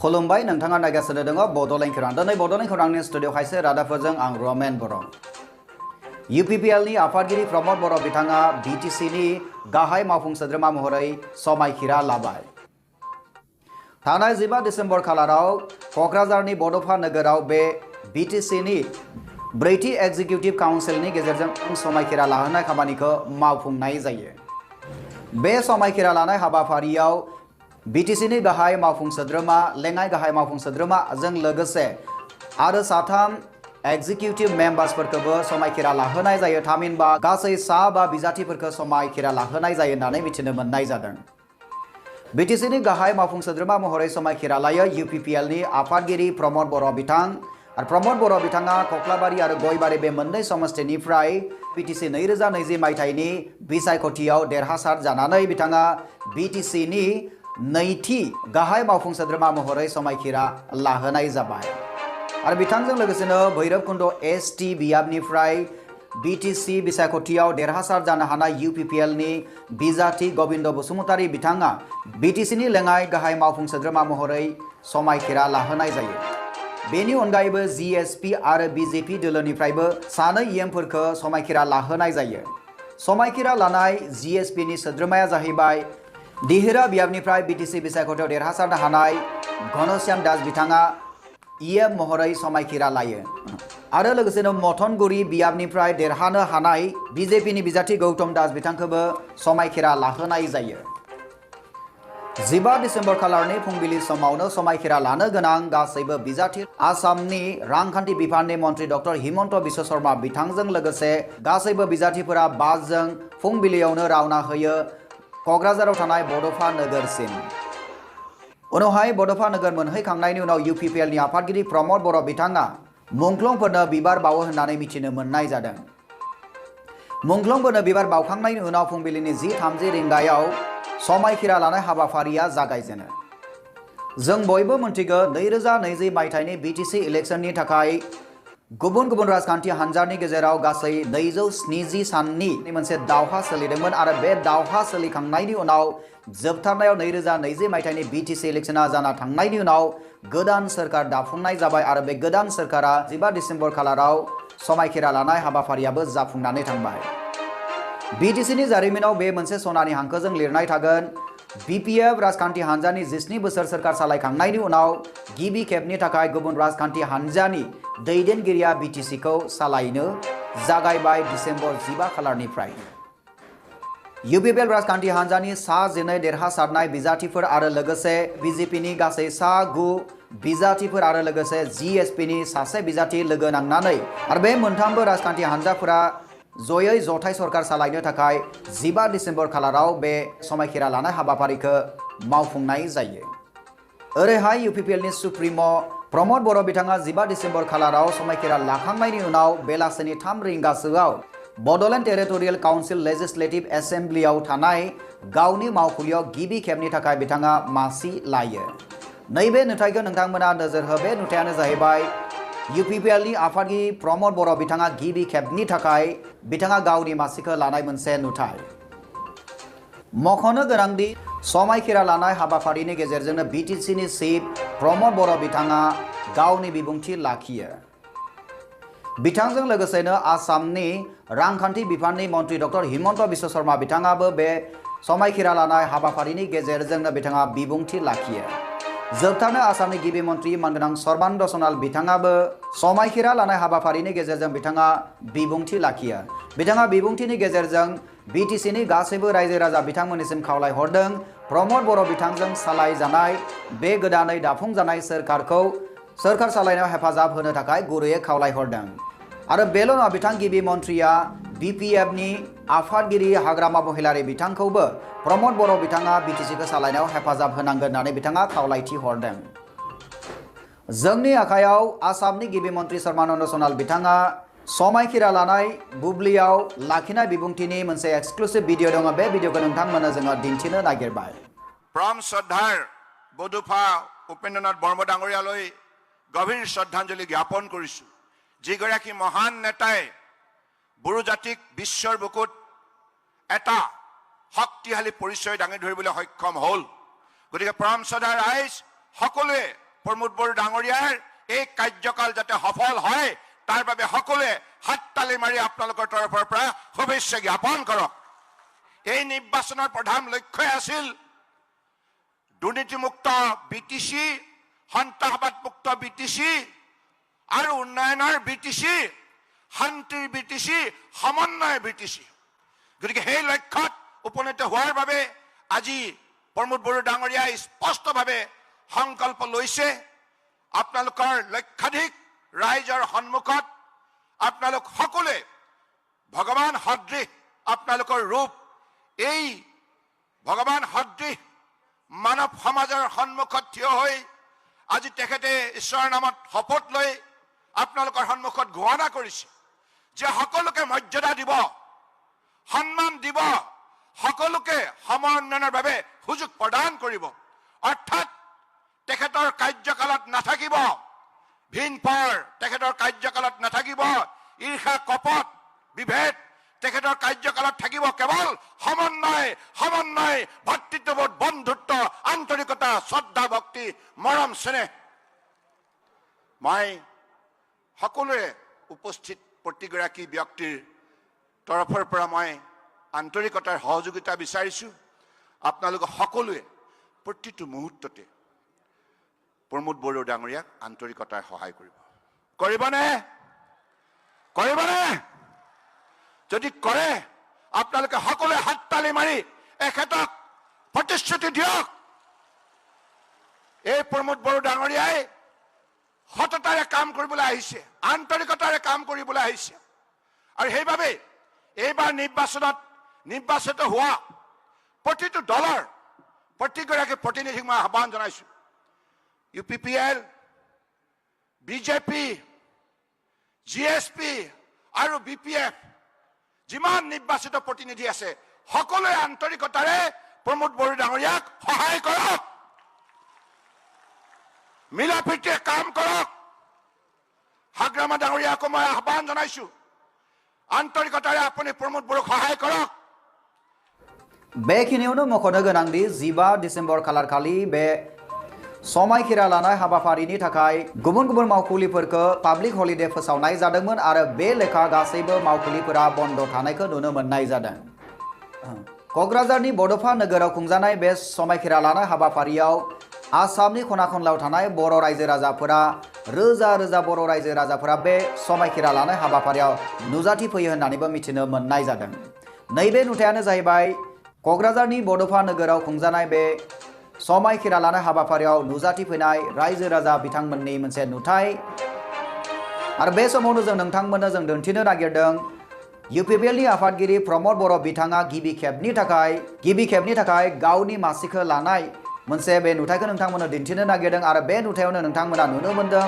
खुलुमबाय नोंथाङा नायगासिनो दङ बड'लेण्ड खौरां दिनै बड'लेण्ड खौरांनि स्टुडिअ खायसे रादाबफोरजों आं रमेन बर' UPPLनि आफादगिरि प्रमद बर' बिथाङा BTCनि गाहाय मावफुं सोद्रोमा महरै समायखिरा लाबाय। थांनाय 15 डिसेम्बर खालाराव क'क्राझारनि बड'फा नोगोराव बे BTCनि ब्रैथि एक्जिकिउटिभ काउन्सिलनि गेजेरजों समायखिरा लाहोनाय खामानिखौ मावफुंनाय जायो। बे समायखिरा लानाय हाबाफारियाव BTCनि गाहाय मावफुं सोद्रोमा लेङाइ गाहाय मावफुं सोद्रोमाजों लोगोसे आरो साथाम एक्जिकिउटिभ मेम्बार्सफोरखौबो समायखिरा लाहोनाय जायो। थामहिनबा गासै 7 बिजाथिफोरखौ समायखिरा लाहोनाय जायो होननानै मिथिनो मोननाय जादों। BTCनि गाहाय मावफुं सोद्रोमा महरै समायखिरा लायो UPPLनि आफादगिरि प्रमद बर' बिथां। आरो प्रमद बर' बिथाङा कक्लाबारि आरो गयबारि बे मोननै समस्तिनिफ्राय BTC 2020 मायथाइनि बिसायख'थियाव देरहासार जानानै बिथाङा BTCनि नैथि गाहाय मावफुं सोद्रोमा महरै समायखिरा लाहोनाय जाबाय। आरो बिथांजों लोगोसेनो भैरबकुन्द ST बियाबनिफ्राय BTC बिसायख'थियाव देरहासार जानो हानाय UPPLनि बिजाथि गबिन्द बसुमतारी बिथाङा BTCनि लेङाइ गाहाय मावफुं सोद्रोमा महरै समायखिरा लाहोनाय जायो। बेनि अनगायैबो GSP आरो BJP दोलोनिफ्रायबो सानै EMफोरखौ समायखिरा लाहोनाय जायो। समायखिरा लानाय GSPनि सोद्रोमाया जाहैबाय दिहिरा बियाबनिफ्राय BTC बिसायख'थियाव देरहासारनो हानाय घनश्याम दास बिथाङा EM महरै समायखिरा लायो। आरो लोगोसेनो मथनगुरि बियाबनिफ्राय देरहानो हानाय BJPनि बिजाथि गौतम दास बिथांखौबो समायखिरा लाहोनाय जायो। 15 डिसेम्बर खालारनि फुंबिलि समावनो समायखिरा लानो गोनां गासैबो बिजाथि आसामनि रांखान्थि बिफाननि मन्त्रि डक्टर हिमन्त बिश्व शर्मा बिथांजों लोगोसे गासैबो बिजाथिफोरा बासजों फुंबिलियावनो रावना होयो क'क्राझाराव थानाय बड'फा नोगोरसिम। उनावहाय बड'फा नोगोर मोनहैखांनायनि उनाव UPPLनि आफादगिरि प्रमद बर' बिथाङा मुंख्लंफोरनो बिबार बावो होननानै मिथिनो मोननाय जादों। मुंख्लंफोरनो बिबार बावखांनायनि उनाव फुंबिलिनि 10:30 रिंगायाव समायखिरा लानाय हाबाफारिया जागायजेनो। जों बयबो मिन्थिगौ 2020 मायथाइनि BTC इलेक्शननि थाखाय गुबुन गुबुन राजखान्थि हान्जानि गेजेराव गासै 270 साननि मोनसे दावहा सोलिदोंमोन आरो बे दावहा सोलिखांनायनि उनाव जोबथारनायाव 2020 मायथाइनि BTC इलेक्शना जाना थांनायनि उनाव गोदान सोरखार दाफुंनाय जाबाय आरो बे गोदान सोरखारा 15 डिसेम्बर खालाराव समायखिरा लानाय हाबाफारियाबो जाफुंनानै थांबाय। BTCनि जारिमिनाव बे मोनसे सनानि हांखोजों लिरनाय थागोन BPF राजखान्थि हान्जानि 19 बोसोर सोरखार सालायखांनायनि उनाव गिबि खेबनि थाखाय गुबुन राजखान्थि हान्जानि दैदेनगिरिया BTCखौ सालायनो जागायबाय डिसेम्बर 15 खालारनिफ्राय। UPPL राजखान्थि हान्जानि 19 देरहासारनाय बिजाथिफोर आरो लोगोसे BJPनि गासै 9 बिजाथिफोर आरो लोगोसे GSPनि सासे बिजाथि लोगो नांनानै आरो बे मोनथामबो राजखान्थि हान्जाफोरा जयै जथाय सरकार सालायनो थाखाय 15 डिसेम्बर खालाराव बे समायखिरा लानाय हाबाफारिखौ मावफुंनाय जायो। ओरैहाय UPPLनि सुप्रिम' प्रमद बर' बिथाङा 15 डिसेम्बर खालाराव समायखिरा लाखांनायनि उनाव बेलासिनि 3 रिंगासोआव बड'लेण्ड टेरिटरियेल काउन्सिल लेजिस्लेटिभ एसेम्ब्लियाव थानाय गावनि मावखुलियाव गिबि खेबनि थाखाय बिथाङा मासि लायो। नैबे नुथायखौ नोंथांमोना नोजोर हो। बे नुथायानो जाहैबाय UPPLनि आफादगिरि प्रमद बर' बिथाङा गिबि खेबनि थाखाय बिथाङा गावनि मासिखौ लानाय मोनसे नुथाय। मख'नो गोनांदि समायखिरा लानाय हाबाफारिनि गेजेरजोंनो BTCनि चिफ प्रमद बर' बिथाङा गावनि बिबुंथि लाखियो। बिथांजों लोगोसेनो आसामनि रांखान्थि बिफाननि मन्त्रि डक्टर हिमन्त बिश्व शर्मा बिथाङाबो बे समायखिरा लानाय हाबाफारिनि गेजेरजोंनो बिथाङा बिबुंथि लाखियो। जोबथारनो आसामनि गिबि मन्त्रि मानगोनां सर्बानन्द सनाल बिथाङाबो समायखिरा लानाय हाबाफारिनि गेजेरजों बिथाङा बिबुंथि लाखियो। बिथाङा बिबुंथिनि गेजेरजों BTCनि गासैबो रायजो राजा बिथांमोननिसिम खावलायहरदों प्रमद बर' बिथांजों सालायजानाय बे गोदानै दाफुंजानाय सोरखारखौ सोरखार सालायनायाव हेफाजाब होनो थाखाय गुरैयै खावलायहरदों। आरो बेल' नङा, बिथां गिबि मन्थ्रिया BPFनि आफादगिरि हाग्रामा महिलारि बिथांखौबो प्रमद बर' बिथाङा BTCखौ सालायनायाव हेफाजाब होनांगोन होननानै बिथाङा खावलायथि हरदों। जोंनि आखायाव आसामनि गिबि मन्त्रि सर्बानन्द सनाल बिथाङा समायखिरा लानाय बुब्लियाव लाखिनाय बिबुंथिनि मोनसे एक्सक्लुसिभ भिडिअ दङ। बे भिडिअखौ नोंथांमोननो जोङो दिन्थिनो नागिरबाय। परम श्रद्धार बड'फा उपेन्द्रनाथ बर्मा डाঙৰীয়ালৈ गभीर श्रद्धांजलि ज्ञापन কৰিছো। যিগৰাকী মহান নেতাই বড়ো জাতিক বিশ্বৰ বুকুত এটা শক্তিশালী পৰিচয় দাঙি ধৰিবলৈ সক্ষম হ'ল। গতিকে পৰম শ্ৰদ্ধাৰ ৰাইজ সকলোৱে প্ৰমোদ বড়ো ডাঙৰীয়াৰ এই কাৰ্যকাল যাতে সফল হয় তাৰ বাবে সকলোৱে হাত তালি মাৰি আপোনালোকৰ তৰফৰ পৰা শুভেচ্ছা জ্ঞাপন কৰক। এই নিৰ্বাচনৰ প্ৰধান লক্ষ্যই আছিল দুৰ্নীতিমুক্ত BTC, সন্ত্ৰাসবাদমুক্ত BTC আৰু উন্নয়নৰ BTC, শান্তিৰ BTC, সমন্বয় BTC। গতিকে সেই লক্ষ্যত উপনীত হোৱাৰ বাবে আজি প্ৰমোদ বড়ো ডাঙৰীয়াই স্পষ্টভাৱে সংকল্প লৈছে। আপোনালোকৰ লক্ষাধিক ৰাইজৰ সন্মুখত আপোনালোক সকলোৱে ভগৱান সদৃশ আপোনালোকৰ ৰূপ, এই ভগৱান সদৃশ মানৱ সমাজৰ সন্মুখত থিয় হৈ আজি তেখেতে ঈশ্বৰৰ নামত শপত লৈ আপোনালোকৰ সন্মুখত ঘোষণা কৰিছে যে সকলোকে মৰ্যাদা দিব, সন্মান দিব, সকলোকে সমন্বয়নৰ বাবে সুযোগ প্ৰদান কৰিব। অৰ্থাৎ তেখেতৰ কাৰ্যকালত নাথাকিব ভিন পৰ, তেখেতৰ কাৰ্যকালত নাথাকিব ঈৰ্ষা, কপট, বিভেদ, তেখেতৰ কাৰ্যকালত থাকিব কেৱল সমন্বয়, সমন্বয়, ভাতৃত্ববোধ, বন্ধুত্ব, আন্তৰিকতা, শ্ৰদ্ধা, ভক্তি, মৰম, স্নেহ। মই সকলোৰে উপস্থিত প্ৰতিগৰাকী ব্যক্তিৰ তৰফৰ পৰা মই আন্তৰিকতাৰ সহযোগিতা বিচাৰিছোঁ। আপোনালোক সকলোৱে প্ৰতিটো মুহূৰ্ততে প্ৰমোদ বড়ো ডাঙৰীয়াক আন্তৰিকতাৰ সহায় কৰিব। কৰিবনে? কৰিবনে? যদি কৰে আপোনালোকে সকলোৱে হাত তালি মাৰি এখেতক প্ৰতিশ্ৰুতি দিয়ক। এই প্ৰমোদ বড়ো ডাঙৰীয়াই সততাৰে কাম কৰিবলৈ আহিছে, আন্তৰিকতাৰে কাম কৰিবলৈ আহিছে। আৰু সেইবাবে এইবাৰ নিৰ্বাচনত নিৰ্বাচিত হোৱা প্ৰতিটো দলৰ প্ৰতিগৰাকী প্ৰতিনিধিক মই আহ্বান জনাইছোঁ। UPPL, BJP, GSP আৰু BPF যিমান নিৰ্বাচিত প্ৰতিনিধি আছে সকলোৱে আন্তৰিকতাৰে প্ৰমোদ বড়ো ডাঙৰীয়াক সহায় কৰক, মিলা প্ৰীতিৰে কাম কৰক। হাগ্ৰামা ডাঙৰীয়াকো মই আহ্বান জনাইছোঁ, আন্তৰিকতাৰে আপুনি প্ৰমোদ বড়োক সহায় কৰক। बेखिनियावनो मख'नो गोनांदि 15 डिसेम्बर खालारखालि बे समायखिरा लानाय हाबाफारिनि थाखाय गुबुन गुबुन मावखुलिफोरखौ पाब्लिक हलिडे फोसावनाय जादोंमोन आरो बे लेखा गासैबो मावखुलिफोरा बन्द थानायखौ नुनो मोननाय जादों। क'क्राझारनि बड'फा नोगोराव खुंजानाय बे समायखिरा लानाय हाबाफारियाव आसामनि खना खनलायाव थानाय बर' रायजो राजाफोरा रोजा रोजा बर' रायजो राजाफोरा बे समायखिरा लानाय हाबाफारियाव नुजाथिफैयो होननानैबो मिथिनो मोननाय जादों। नैबे नुथायानो जाहैबाय क'क्राझारनि बड'फा नोगोराव खुंजानाय बे समायखिरा लानाय हाबाफारियाव नुजाथिफैनाय रायजो राजा बिथांमोननि मोनसे नुथाय। आरो बे समावनो जों नोंथांमोननो जों दिन्थिनो नागिरदों UPPLनि आफादगिरि प्रमोद बर' बिथाङा गिबि खेबनि थाखाय गावनि मासिखौ लानाय मोनसे बे नुथायखौ नोंथांमोननो दिन्थिनो नागिरदों। आरो बे नुथायावनो नोंथांमोना नुनो मोनदों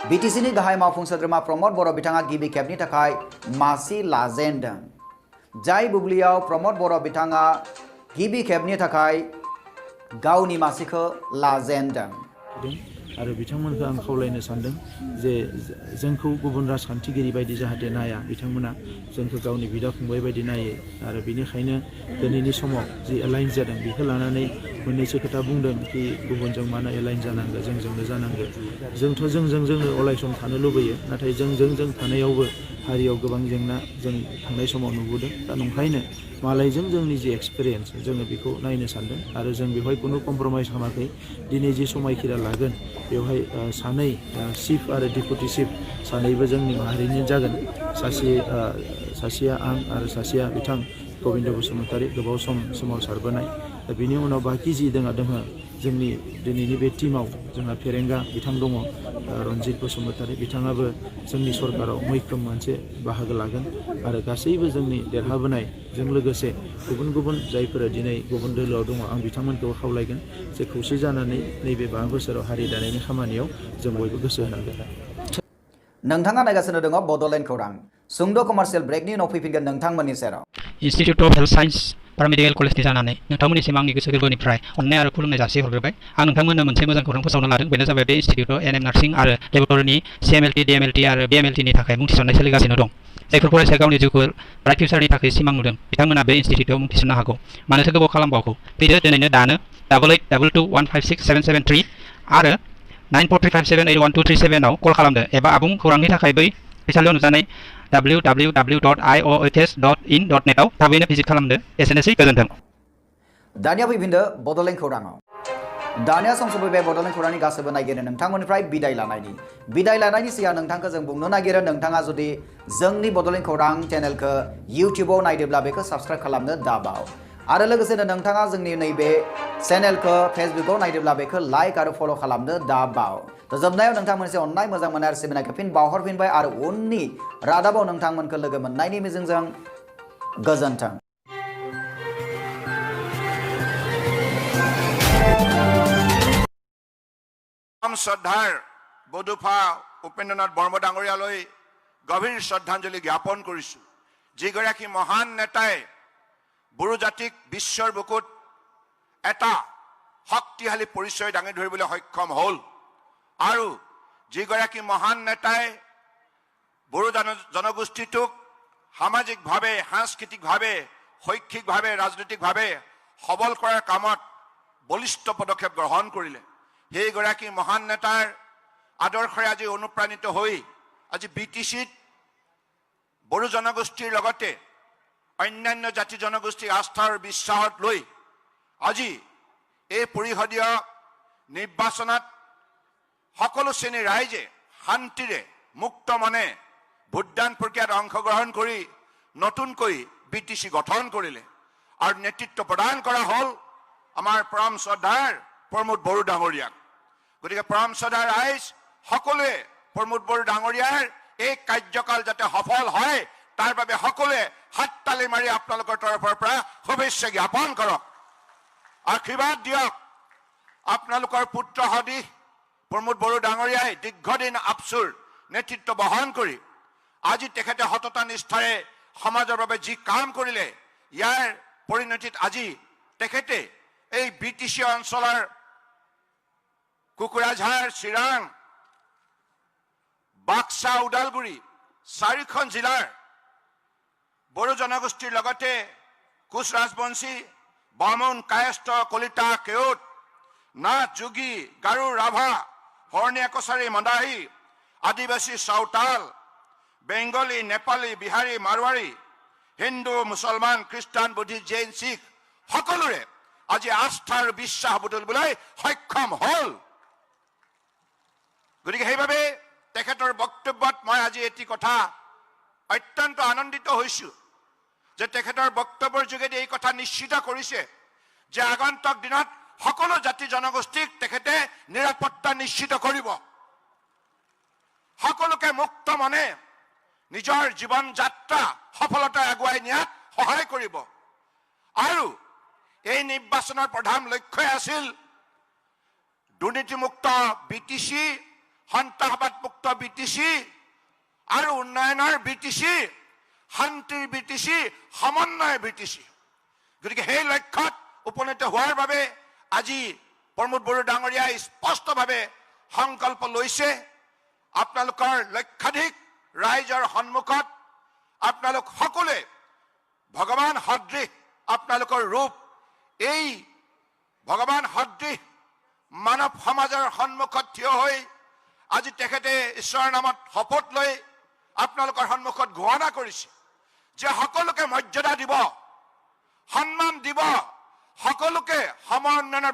BTCनि गाहाय मावफुं सोद्रोमा प्रमोद बर' बिथाङा गिबि खेबनि थाखाय मासि लाजेनदों। जाय बुब्लियाव प्रमोद बर' बिथाङा गिबि खेबनि थाखाय गावनि मासिखौ लाजेनदों। आरो बिथांमोनखौ आं खावलायनो सानदों जे जोंखौ गुबुन राजखान्थिगिरि बायदि जाहाथे नाया, बिथांमोना जोंखौ गावनि बिदा फंबाय बायदि नायो। आरो बेनिखायनो दिनैनि समाव जि एलाइन जादों बेखौ लानानै मोननैसो खोथा बुंदों कि गुबुनजों मानो एलाइन जानांगौ, जोंजोंनो जानांगौ। जोंथ' जोंनो अराय सम थानो लुबैयो, नाथाय जों थानायावबो हारियाव गोबां जेंना जों थांनाय समाव नुबोदों। दा नंखायनो मालायजों जोंनि जि एक्सपिरियेन्स जोङो बेखौ नायनो सानदों आरो जों बेवहाय खुनु कमप्रमाइज खालामाखै। दिनै जि समायखिरा लागोन बेवहाय सानै चिफ आरो डिपुटि चिफ सानैबो जोंनि माहारिनि जागोन। सासेया आं आरो सासेया बिथां गबिन्द बसुमतारी, गोबाव सम सोमावसारबोनाय। दा बिनि उनाव बाखि जि दङ जोंनि दिनैनि बे टिमाव जोंहा फेरेंगा बिथां दङ, रन्जित बसुमतारी बिथाङाबो जोंनि सरकाराव मैखोम मोनसे बाहागो लागोन। आरो गासैबो जोंनि देरहाबोनायजों लोगोसे गुबुन गुबुन जायफोरा दिनै गुबुन दोलोआव दङ आं बिथांमोनखौ खावलायगोन जे खौसे जानानै नैबे 5 बोसोराव हारि दानायनि खामानियाव जों बयबो गोसो होनांगोन। नोंथाङा नायगासिनो दङ बड'लेण्ड खौरां। सुंद' कमार्शियेल ब्रेकनि उनाव फैफिनगोन नोंथांमोननि सेराव। इन्स्टिटिउट अफ हेल्थ साइन्स पारामेडिकेल कलेजनि जानानै नोंथांमोननिसिम आंनि गोसो गोरबोनिफ्राय अननाय आरो खुलुमनाय जासिहरग्रोबाय। आं नोंथांमोननो मोनसे मोजां खौरां फोसावनो लादों। बेनो जाबाय बे इन्स्टिटिउटआव NM नार्सिं आरो लेबरेटरिनि CMLT, DMLT आरो BMLTनि थाखाय मुं थिसननाय सोलिगासिनो दं। जायफोर फरायसाया गावनि जिउखौ ब्राइट फिउचारनि थाखाय सिमां नुदों बिथांमोना बे इन्स्टिटिउटआव मुं थिसननो हागौ। मानोथो गोबाव खालामबावगौ? फैदो दिनैनो दानो 882221567773 आरो 9435781237 आव कल खालामदो एबा आबुं खौरांनि थाखाय बै फैसालियाव नुजानाय www.iohs.in.net आव थाबैनो भिजिट खालामदो। एसेनोसै, गोजोन्थों। दानिया फैफिनदो बड'लेण्ड खौराङाव। दानिया सम सफैबाय बड'लेण्ड खौरांनि गासैबो नायगिरि नोंथांमोननिफ्राय बिदाय लानायनि सिगां नोंथांखौ जों बुंनो नागिरो, नोंथाङा जुदि जोंनि बड'लेण्ड खौरां चेनेलखौ इउटिउबाव नायदोंब्ला बेखौ साबस्क्राइब खालामनो दाबाव आरो लोगोसेनो नोंथाङा जोंनि नैबे चेनेलखौ फेसबुकाव नायदोंब्ला बेखौ लाइक आरो फल' खालामनो दाबाव। तो जोबनायाव नोंथां मोनसे अननाय मोजां मोननाय आरो सिबिनायखौ फिन बावहरफिनबाय आरो उननि रादाबाव नोंथांमोनखौ लोगो मोननायनि मिजिंजों गोजोन्थों। শ্ৰদ্ধাৰ বডুফা উপেন্দ্ৰনাথ বৰ্মা ডাঙৰীয়ালৈ গভীৰ শ্ৰদ্ধাঞ্জলি জ্ঞাপন কৰিছোঁ। যিগৰাকী মহান নেতাই বড়ো জাতিক বিশ্বৰ বুকুত এটা শক্তিশালী পৰিচয় দাঙি ধৰিবলৈ সক্ষম হ'ল আৰু যিগৰাকী মহান নেতাই বড়ো জনগোষ্ঠীটোক সামাজিকভাৱে, সাংস্কৃতিকভাৱে, শৈক্ষিকভাৱে, ৰাজনৈতিকভাৱে সবল কৰাৰ কামত বলিষ্ঠ পদক্ষেপ গ্ৰহণ কৰিলে। সেইগৰাকী মহান নেতাৰ আদৰ্শৰে আজি অনুপ্ৰাণিত হৈ আজি BTCত বড়ো জনগোষ্ঠীৰ লগতে অন্যান্য জাতি জনগোষ্ঠীৰ আস্থা আৰু বিশ্বাসত লৈ আজি এই পৰিষদীয় নিৰ্বাচনত সকলো শ্ৰেণীৰ ৰাইজে শান্তিৰে মুক্ত মনে ভোটদান প্ৰক্ৰিয়াত অংশগ্ৰহণ কৰি নতুনকৈ BTC গঠন কৰিলে আৰু নেতৃত্ব প্ৰদান কৰা হ'ল আমাৰ পৰম শ্ৰদ্ধাৰ প্ৰমোদ বড়ো ডাঙৰীয়াক। গতিকে পৰম শ্ৰদ্ধাৰ ৰাইজ সকলোৱে প্ৰমোদ বড়ো ডাঙৰীয়াৰ এই কাৰ্যকাল যাতে সফল হয় তাৰ বাবে সকলোৱে হাত তালি মাৰি আপোনালোকৰ তৰফৰ পৰা শুভেচ্ছা জ্ঞাপন কৰক, আশীৰ্বাদ দিয়ক। আপোনালোকৰ পুত্ৰ সদৃশ প্ৰমোদ বড়ো ডাঙৰীয়াই দীৰ্ঘদিন আপচুৰ নেতৃত্ব বহন কৰি আজি তেখেতে সততা নিষ্ঠাৰে সমাজৰ বাবে যি কাম কৰিলে, ইয়াৰ পৰিণতিত আজি তেখেতে এই BTC অঞ্চলৰ কুকুৰাঝাৰ, চিৰাং, বাক্সা, ওদালগুৰি 4খন জিলাৰ বড়ো জনগোষ্ঠীৰ লগতে কোচ ৰাজবংশী, বামুণ, কায়স্থ, কলিতা, কেওট, নাথ, যোগী, গাৰো, ৰাভা, হৰণীয়া কছাৰী, মদাহী, আদিবাসী, চাওতাল, বেংগলী, নেপালী, বিহাৰী, মাৰোৱাৰী, হিন্দু, মুছলমান, খ্ৰীষ্টান, বুদ্ধিষ্ট, জৈন, শিখ সকলোৰে আজি আস্থা আৰু বিশ্বাস বুটলিবলৈ সক্ষম হ'ল। গতিকে সেইবাবে তেখেতৰ বক্তব্যত মই আজি এটি কথা অত্যন্ত আনন্দিত হৈছোঁ যে তেখেতৰ বক্তব্যৰ যোগেদি এই কথা নিশ্চিত কৰিছে যে আগন্তুক দিনত সকলো জাতি জনগোষ্ঠীক তেখেতে নিৰাপত্তা নিশ্চিত কৰিব, সকলোকে মুক্ত মনে নিজৰ জীৱন যাত্ৰা সফলতাৰে আগুৱাই নিয়াত সহায় কৰিব। আৰু এই নিৰ্বাচনৰ প্ৰধান লক্ষ্যই আছিল দুৰ্নীতিমুক্ত BTC, সন্ত্ৰাসবাদমুক্ত BTC আৰু উন্নয়নৰ BTC, শান্তিৰ BTC, সমন্বয় BTC। গতিকে সেই লক্ষ্যত উপনীত হোৱাৰ বাবে আজি প্ৰমোদ বড়ো ডাঙৰীয়াই স্পষ্টভাৱে সংকল্প লৈছে। আপোনালোকৰ লক্ষাধিক ৰাইজৰ সন্মুখত আপোনালোক সকলোৱে ভগৱান সদৃশ আপোনালোকৰ ৰূপ, এই ভগৱান সদৃশ মানৱ সমাজৰ সন্মুখত থিয় হৈ আজি তেখেতে ঈশ্বৰৰ নামত শপত লৈ আপোনালোকৰ সন্মুখত ঘোষণা কৰিছে যে সকলোকে মৰ্যাদা দিব, সন্মান দিব, সকলোকে সম উন্নয়নৰ